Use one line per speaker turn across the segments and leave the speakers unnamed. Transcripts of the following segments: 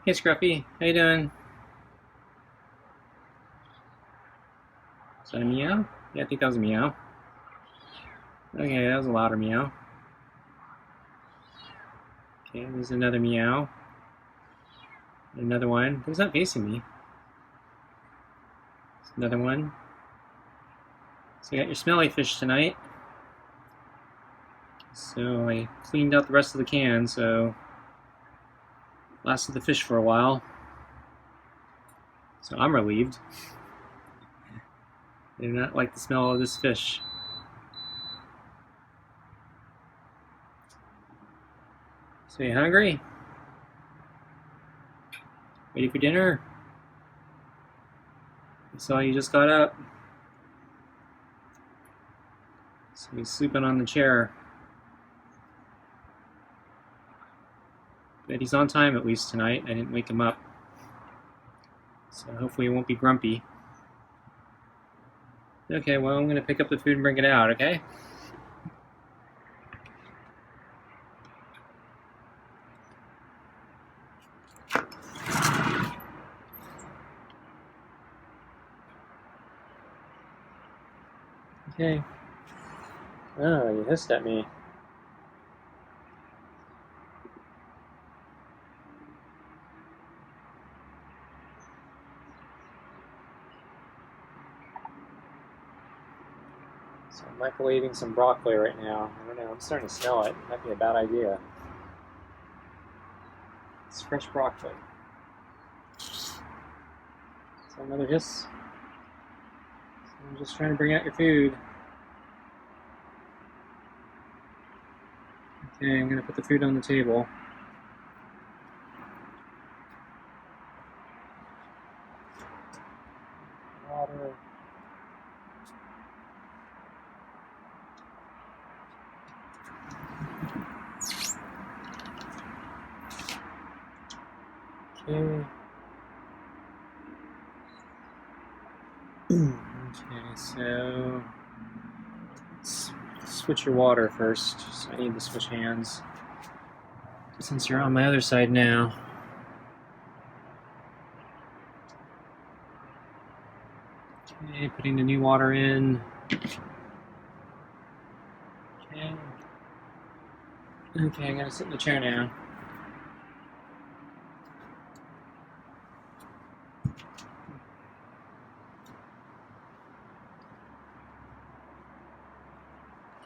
Hey Scruffy, how you doing? Is that a meow? Yeah, I think that was a meow. Okay, that was a louder meow. Okay, there's another meow. Another one. Who's not facing me? There's another one. So you got your smelly fish tonight. So I cleaned out the rest of the can, so lasted the fish for a while. So I'm relieved. I do not like the smell of this fish. So you hungry? Ready for dinner? I saw you just got up. So he's sleeping on the chair. But he's on time at least tonight. I didn't wake him up. So hopefully he won't be grumpy. Okay, well, I'm going to pick up the food and bring it out, okay? Okay. Oh, you hissed at me. So I'm microwaving some broccoli right now. I don't know, I'm starting to smell it. Might be a bad idea. It's fresh broccoli. So another hiss. So I'm just trying to bring out your food. Okay, I'm going to put the food on the table. Water. Okay. Okay, so let's switch your water first. So I need to switch hands since you're on my other side now. Okay, putting the new water in. Okay. Okay, I'm gonna sit in the chair now.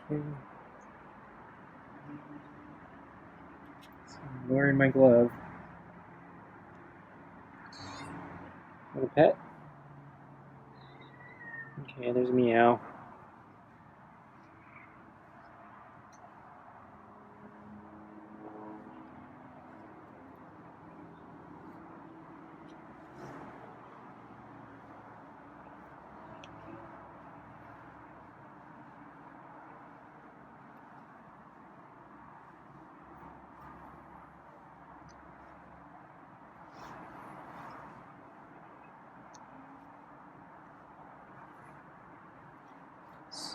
Okay. So I'm wearing my glove. Little pet. Okay, there's a meow.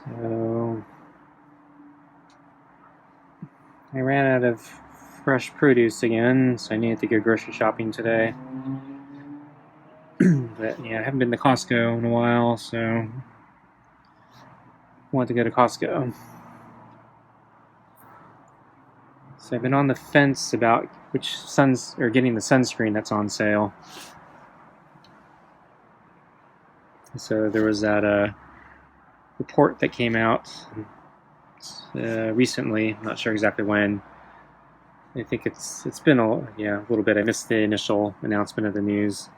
So I ran out of fresh produce again, so I needed to go grocery shopping today. But yeah, I haven't been to Costco in a while, so I want to go to Costco. So I've been on the fence about which getting the sunscreen that's on sale. So there was that report that came out recently. I'm not sure exactly when. I think it's been a little bit. I missed the initial announcement of the news,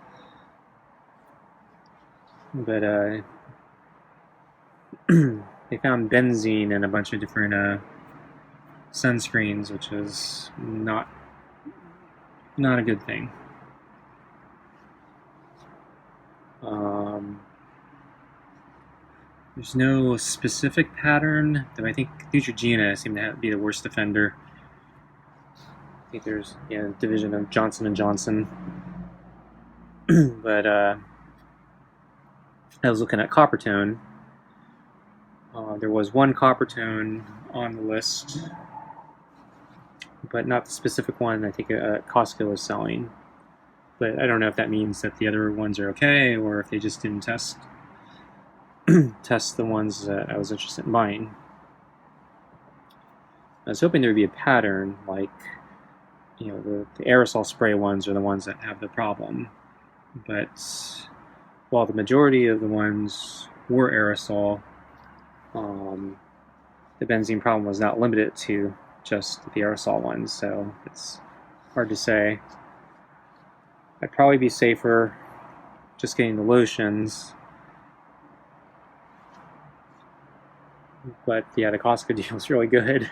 but they found benzene in a bunch of different sunscreens, which is not a good thing. There's no specific pattern, though I think Neutrogena seemed to be the worst offender. I think there's a division of Johnson & Johnson. But I was looking at Coppertone. There was one Coppertone on the list, but not the specific one I think Costco is selling. But I don't know if that means that the other ones are okay, or if they just didn't test the ones that I was interested in buying. I was hoping there would be a pattern, like, you know, the aerosol spray ones are the ones that have the problem. But while the majority of the ones were aerosol, the benzene problem was not limited to just the aerosol ones, so it's hard to say. I'd probably be safer just getting the lotions. But yeah, the Costco deal is really good.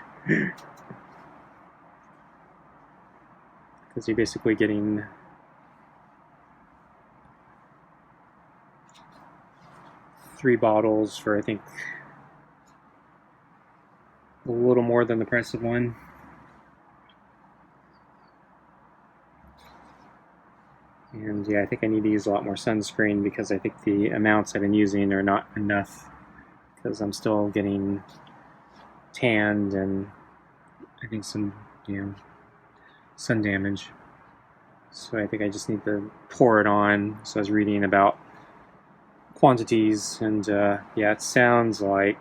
Because you're basically getting three bottles for, I think, a little more than the price of one. And yeah, I think I need to use a lot more sunscreen because I think the amounts I've been using are not enough, because I'm still getting tanned and I think some, you know, sun damage. So I think I just need to pour it on. So I was reading about quantities, and yeah, it sounds like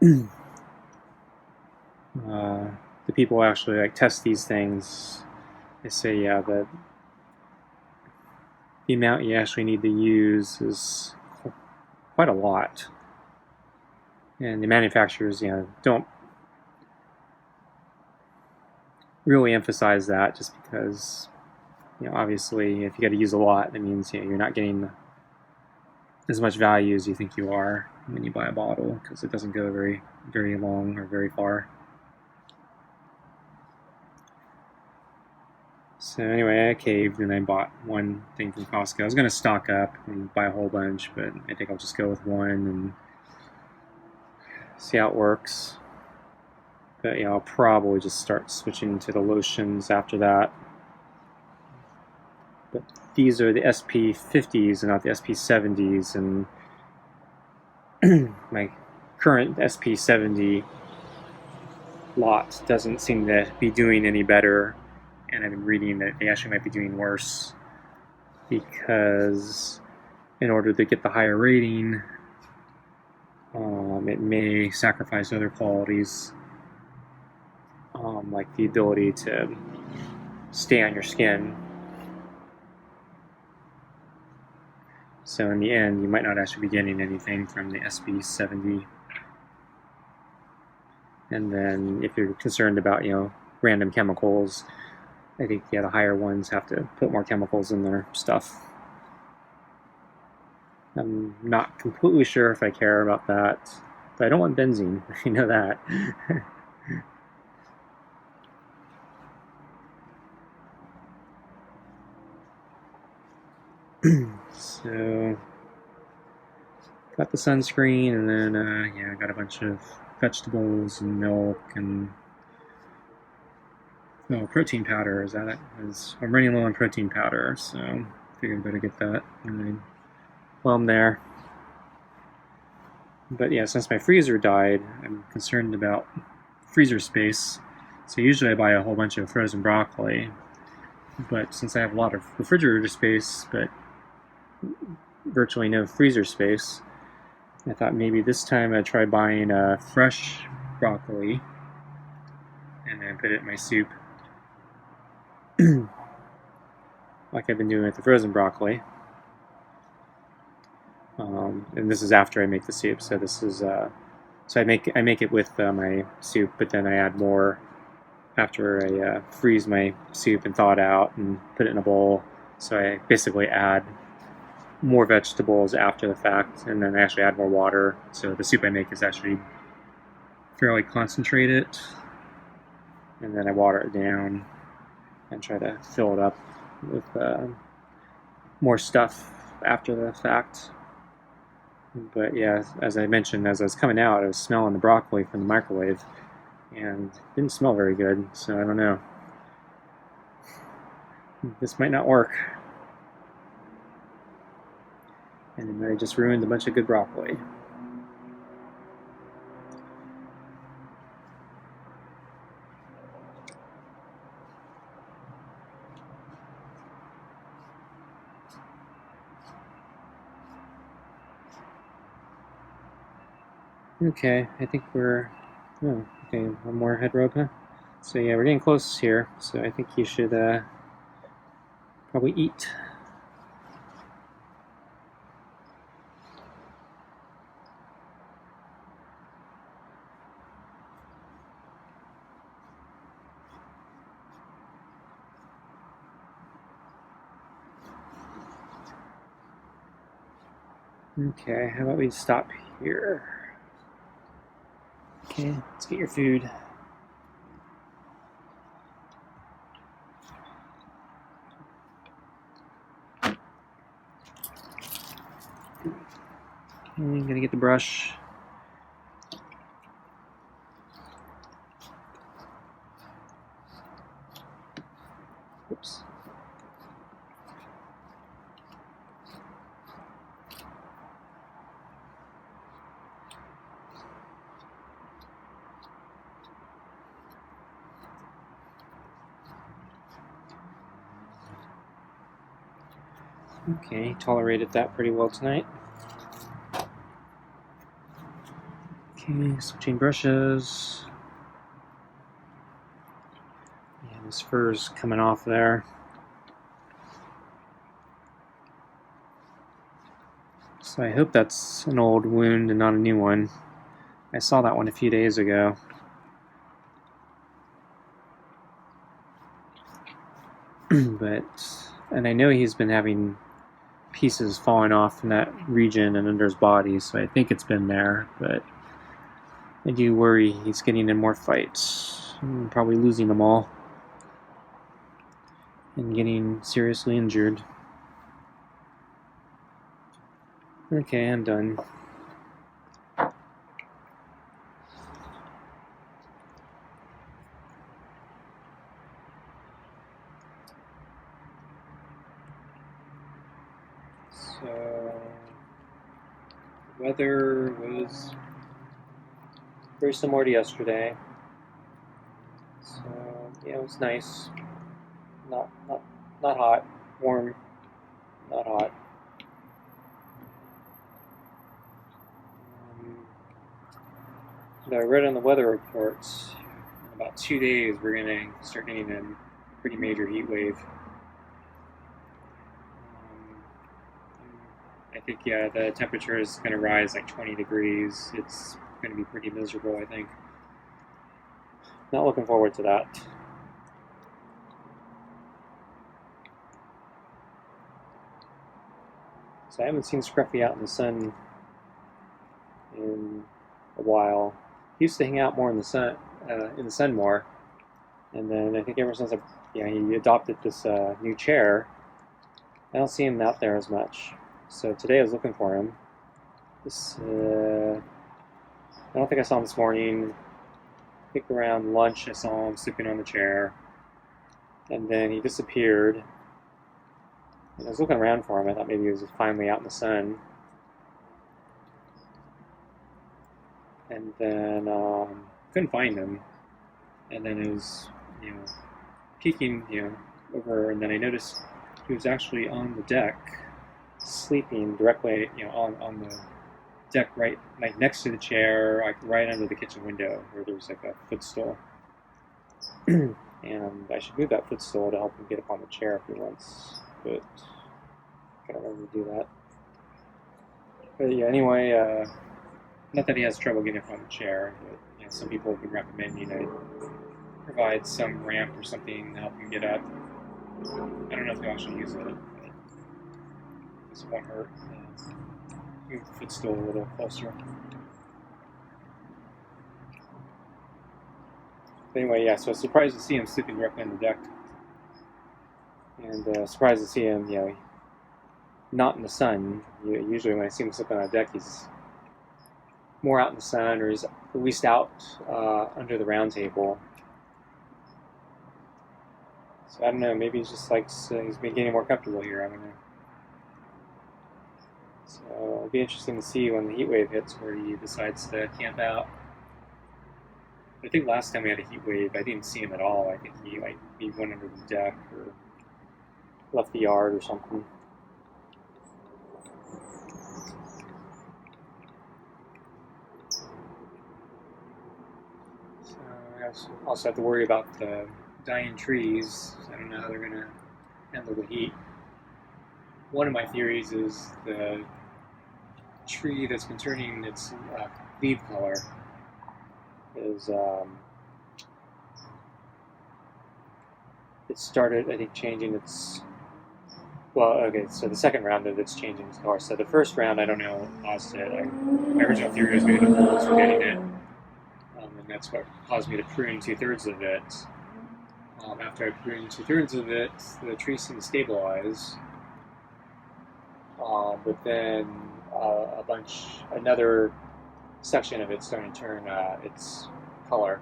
the people who actually like test these things, they say, yeah, that the amount you actually need to use is quite a lot. And the manufacturers, you know, don't really emphasize that, just because, you know, obviously if you got to use a lot, that means, you know, you're not getting as much value as you think you are when you buy a bottle, because it doesn't go very, very long or very far. So anyway, I caved and I bought one thing from Costco. I was going to stock up and buy a whole bunch, but I think I'll just go with one and see how it works. But yeah, I'll probably just start switching to the lotions after that. But these are the SP50s and not the SP70s, and my current SP70 lot doesn't seem to be doing any better, and I've been reading that they actually might be doing worse, because in order to get the higher rating, it may sacrifice other qualities, like the ability to stay on your skin. So in the end, you might not actually be getting anything from the SB70. And then if you're concerned about, you know, random chemicals, I think, yeah, the higher ones have to put more chemicals in their stuff. I'm not completely sure if I care about that, but I don't want benzene. You know that. So, got the sunscreen, and then, yeah, I got a bunch of vegetables and milk and protein powder. Is that it? I'm running low on protein powder, so I figured I better get that while I'm there. But yeah, since my freezer died, I'm concerned about freezer space. So usually I buy a whole bunch of frozen broccoli, but since I have a lot of refrigerator space, but virtually no freezer space, I thought maybe this time I'd try buying fresh broccoli and then put it in my soup, like I've been doing with the frozen broccoli. And this is after I make the soup, so this is so I make it with my soup, but then I add more after I freeze my soup and thaw it out and put it in a bowl. So I basically add more vegetables after the fact, and then I actually add more water. So the soup I make is actually fairly concentrated, and then I water it down and try to fill it up with more stuff after the fact. But yeah, as I mentioned, as I was coming out, I was smelling the broccoli from the microwave, and it didn't smell very good, so I don't know. This might not work. And I just ruined a bunch of good broccoli. Okay, I think we're... Oh, okay, one more head rope, huh? So yeah, we're getting close here, so I think you should probably eat. Okay, how about we stop here? Okay, let's get your food. Okay, gonna get the brush. Oops. Okay, tolerated that pretty well tonight. Okay, switching brushes. Yeah, his fur's coming off there. So I hope that's an old wound and not a new one. I saw that one a few days ago. And I know he's been having pieces falling off in that region and under his body, so I think it's been there, but I do worry he's getting in more fights, and probably losing them all, and getting seriously injured. Okay, I'm done. So, the weather was very similar to yesterday. So, yeah, it was nice. Not hot. Warm, not hot. I read on the weather reports, in about 2 days we're going to start getting a pretty major heat wave. I think, yeah, the temperature is going to rise like 20 degrees. It's going to be pretty miserable, I think. Not looking forward to that. So I haven't seen Scruffy out in the sun in a while. He used to hang out more in the sun more. And then I think ever since he adopted this new chair, I don't see him out there as much. So today I was looking for him. I don't think I saw him this morning. I think around lunch I saw him sleeping on the chair. And then he disappeared. And I was looking around for him. I thought maybe he was finally out in the sun. And then couldn't find him. And then it was, peeking, over. And then I noticed he was actually on the deck, sleeping directly, on the deck, right, like next to the chair, like right under the kitchen window, where there was like a footstool. And I should move that footstool to help him get up on the chair if he wants, but I can't remember to do that. But yeah, anyway, not that he has trouble getting up on the chair, but some people have been recommending provide some ramp or something to help him get up. I don't know if he'll actually use it, but this won't hurt. Move the footstool a little closer. But anyway, yeah, so I was surprised to see him sleeping directly on the deck. And surprised to see him, not in the sun. Usually when I see him sleeping on the deck, he's more out in the sun, or he's at least out under the round table. So I don't know, maybe he's just like, he's been getting more comfortable here, I don't know. So it'll be interesting to see when the heat wave hits where he decides to camp out. I think last time we had a heat wave, I didn't see him at all. I think he went under the deck or left the yard or something. also have to worry about the dying trees. I don't know how they're going to handle the heat. One of my theories is the tree that's been turning its leaf color is it started, I think, changing its. Well, okay, so the second round of it's changing its color. So the first round, I don't know what caused it. My original theory was maybe the holes were getting it, and that's what caused me to prune 2/3 of it. After I pruned 2/3 of it, the tree seemed to stabilize. But then another section of it starting to turn its color.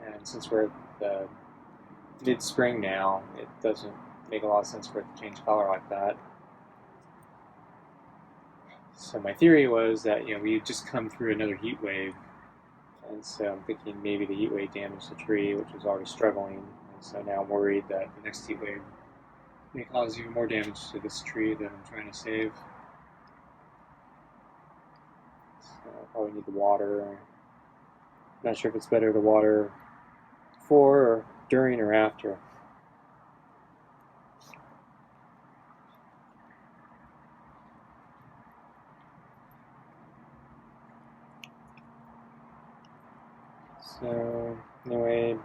And since we're at the mid-spring now, it doesn't make a lot of sense for it to change color like that. So my theory was that we had just come through another heat wave, and so I'm thinking maybe the heat wave damaged the tree, which was already struggling. And so now I'm worried that the next heat wave may cause even more damage to this tree that I'm trying to save. So I'll probably need the water. I'm not sure if it's better to water before or during or after. So anyway,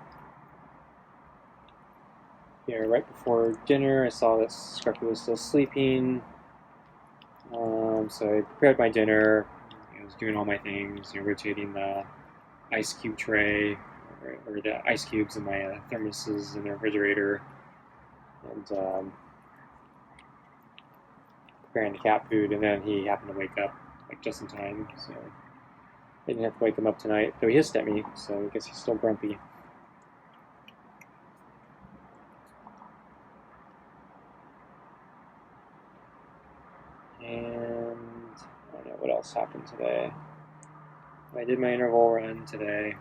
right before dinner, I saw that Scruffy was still sleeping. So I prepared my dinner. I was doing all my things, rotating the ice cube tray or the ice cubes in my thermoses in the refrigerator, and preparing the cat food. And then he happened to wake up just in time, so I didn't have to wake him up tonight. Though he hissed at me, so I guess he's still grumpy. And I don't know what else happened today. I did my interval run today.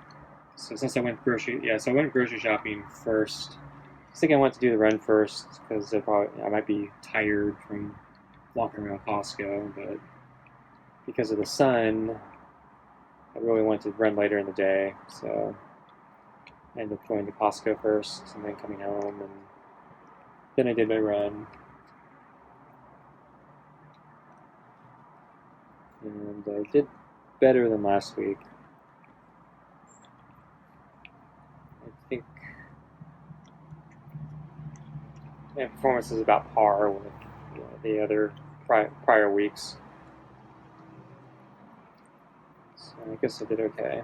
So since I went grocery shopping first. I think I want to do the run first because I might be tired from walking around Costco, but because of the sun, I really wanted to run later in the day. So I ended up going to Costco first and then coming home, and then I did my run. And I did better than last week. I think my performance is about par with the other prior weeks. So I guess I did okay.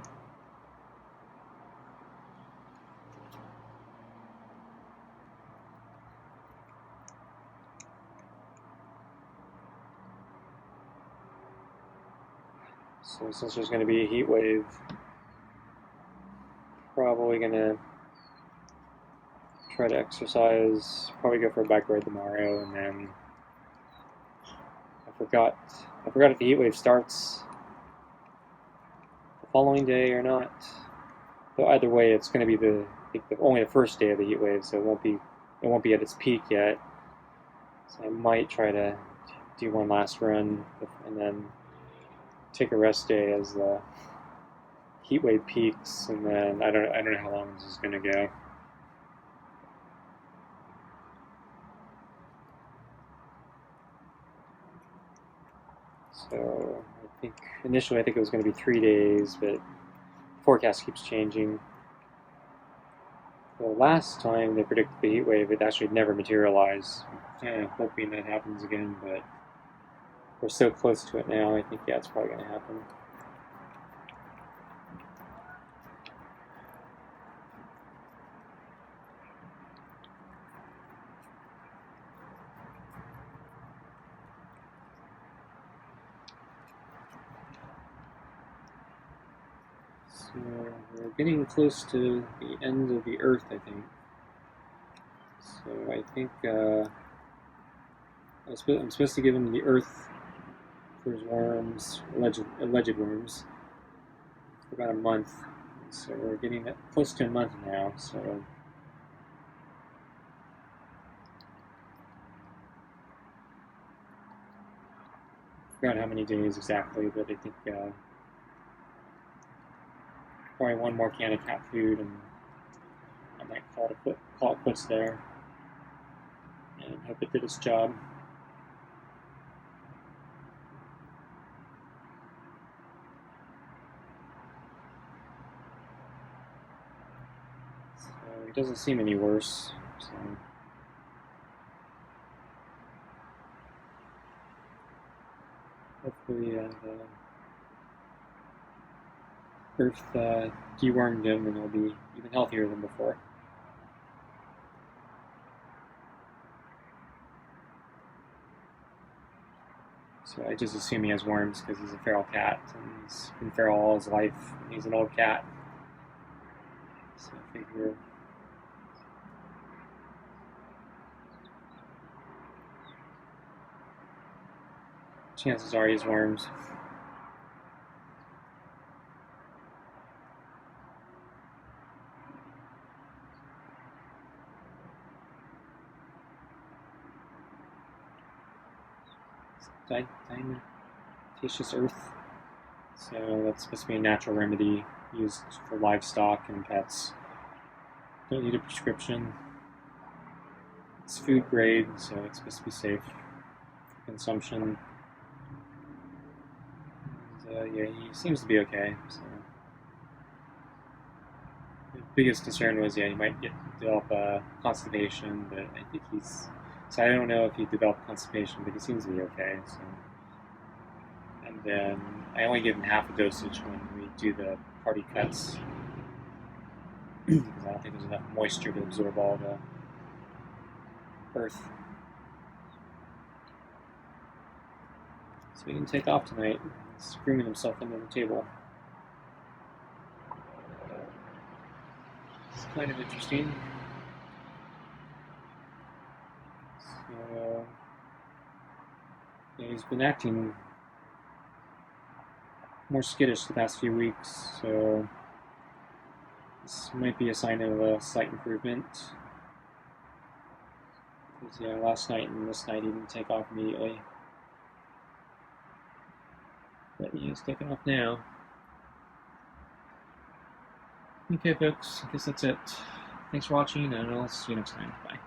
So since there's going to be a heat wave, probably going to try to exercise, probably go for a bike ride tomorrow, and then I forgot if the heat wave starts the following day or not. So either way, it's going to be only the first day of the heat wave, so it won't be at its peak yet. So I might try to do one last run and then take a rest day as the heat wave peaks, and then I don't know how long this is going to go. So initially I think it was going to be 3 days, but the forecast keeps changing. The last time they predicted the heat wave, it actually never materialized. I'm hoping that happens again, but we're so close to it now, I think, it's probably going to happen. So we're getting close to the end of the Earth, I think. So I think I'm supposed to give him the Earth for his worms, alleged worms, for about a month. So we're getting close to a month now. So I forgot how many days exactly, but I think probably one more can of cat food, and I might call it quits there, and hope it did its job. So it doesn't seem any worse. So hopefully the Earth dewormed him, and he'll be even healthier than before. So I just assume he has worms because he's a feral cat, and he's been feral all his life, and he's an old cat. So I figure chances are he has worms. Diatomaceous earth. So that's supposed to be a natural remedy used for livestock and pets. Don't need a prescription. It's food grade, so it's supposed to be safe for consumption. And, yeah, he seems to be okay. So the biggest concern was, yeah, he might develop constipation, but I think he's. So I don't know if he developed constipation, but he seems to be okay. So. And then I only give him half a dosage when we do the party cuts because I don't think there's enough moisture to absorb all the earth. So he can take off tonight. He's screaming himself under the table. It's kind of interesting. So yeah, he's been acting more skittish the past few weeks, so this might be a sign of a slight improvement. Because yeah, last night and this night he didn't take off immediately. But he is taking off now. Okay folks, I guess that's it. Thanks for watching, and I'll see you next time. Bye.